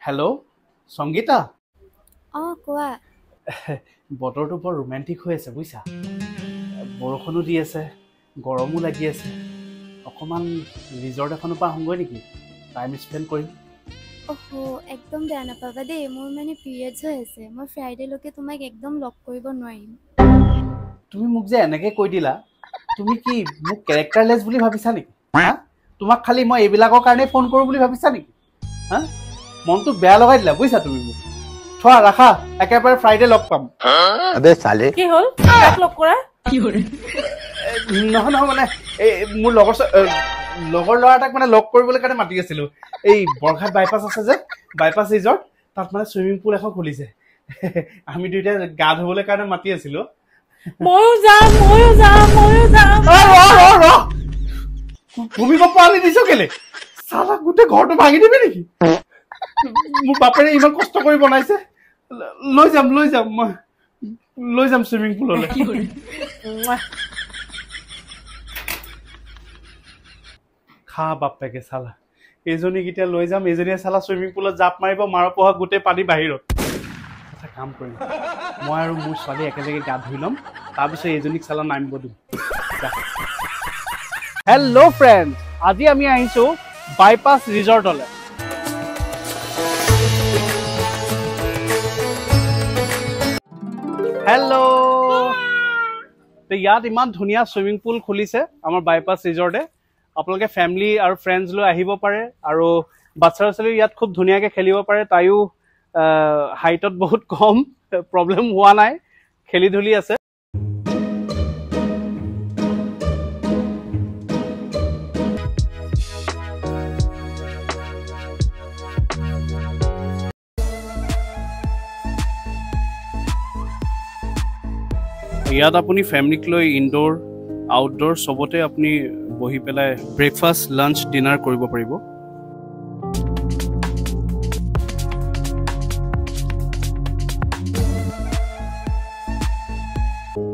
hello' Sangeeta কোৱা বতৰটো বৰ ৰোমেণ্টিক হৈ আছে বুইছা বৰষুণো দি আছে গৰমো লাগি আছে অকমান ৰিজৰ্ট এখনৰ পৰা আহোঁগৈ নেকি টাইম স্পেণ্ড কৰিম ওহো একদম বেয়া নাপাবা দেই মোৰ মানে পিৰিয়ডছ হৈ আছে মই ফ্ৰাইডেলৈকে তোমাক একদম লগ কৰিব নোৱাৰিম তুমি মোক যে এনেকৈ কৈ দিলা তুমি কি মোক কেৰেক্টাৰলেছ বুলি ভাবিছা নেকি হা তোমাক খালি মই এইবিলাকৰ কাৰণে ফোন কৰোঁ বুলি ভাবিছা নেকি হা মনটো বেয়া লগাই দিলা বুইছা তুমি মোক থোৱা ৰাখা একেবাৰে ফ্ৰাইডে লগ পাম আবে সালে কি হল কাক লগ কৰা কি হৰে নহয় নহয় মানে এই মোৰ লগৰ ল'ৰা এটাক মানে লগ কৰিবলৈ কাৰণে মাতি আছিলোঁ এই বৰঘাট বাইপাছ আছে যে বাইপাছ ৰিজৰ্ট তাত মানে চুইমিং পুল এখন খুলিছে আমি দুইটা গা ধুবলৈ কাৰণে মাতি আছিলোঁ ময়ো যাম ভূমিকম্প আনি দিছ কেলে চালা গোটেই ঘৰটো ভাঙি দিবি নেকি মোৰ বাপেৰে ইমান কষ্ট কৰি বনাইছে লৈ যাম মই লৈ যাম চুইমিং পুললৈ খা বাপেকে চালা এইজনীক এতিয়া লৈ যাম এইজনীয়ে চালা চুইমিং পুলত জাপ মাৰিব মাৰ পঢ়া গোটেই পানী বাহিৰত এটা কাম কৰিম মই আৰু মোৰ ছোৱালী একেলগে গা ধুই ল'ম তাৰপিছত এইজনীক চালা নামিব দিম হেল্ল' ফ্ৰেণ্ড আজি আমি আহিছোঁ বাইপাছ ৰিজৰ্টলৈ হেল্ল' ইয়াত ইমান ধুনীয়া চুইমিং পুল খুলিছে আমাৰ বাইপাছ ৰিজৰ্টে আপোনালোকে ফেমিলি আৰু ফ্ৰেণ্ডছ লৈ আহিব পাৰে আৰু বাচ্ছা ছোৱালী ইয়াত খুব ধুনীয়াকৈ খেলিব পাৰে তাইও হাইটত বহুত কম প্ৰব্লেম হোৱা নাই খেলি ধূলি আছে ইয়াত আপুনি ফেমিলিক লৈ ইনডোৰ আউটডোৰ সবতে আপুনি বহি পেলাই ব্ৰেকফাষ্ট লাঞ্চ ডিনাৰ কৰিব পাৰিব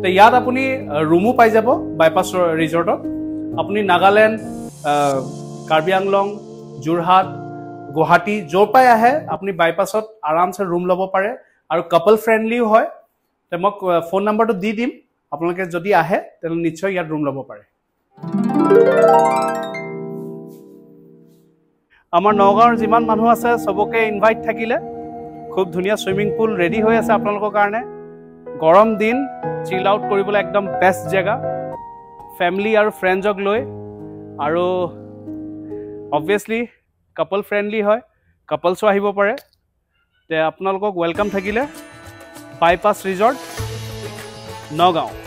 ইয়াত আপুনি ৰুমো পাই যাব বাইপাছ ৰিজৰ্টত আপুনি নাগালেণ্ড কাৰ্বি আংলং যোৰহাট গুৱাহাটী য'ৰ পৰাই আহে আপুনি বাইপাছত আৰামছে ৰুম ল'ব পাৰে আৰু কাপল ফ্ৰেণ্ডলিও হয় মই ফোন নাম্বাৰটো দি দিম আপোনালোকে যদি আহে তেনে নিশ্চয় ইয়াত ৰুম ল'ব পাৰে আমাৰ নগাঁৱৰ যিমান মানুহ আছে সবকে ইনভাইট থাকিলে খুব ধুনীয়া চুইমিং পুল ৰেডি হৈ আছে আপোনালোকৰ কাৰণে গৰম দিন চিল আউট কৰিবলৈ একদম বেষ্ট জেগা ফেমিলি আৰু ফ্ৰেণ্ডছক লৈ আৰু অবভিয়াছলি কাপল ফ্ৰেণ্ডলি হয় কাপলছো আহিব পাৰে তে আপোনালোকক ৱেলকাম থাকিলে বাইপাছ ৰিজৰ্ট নগাঁও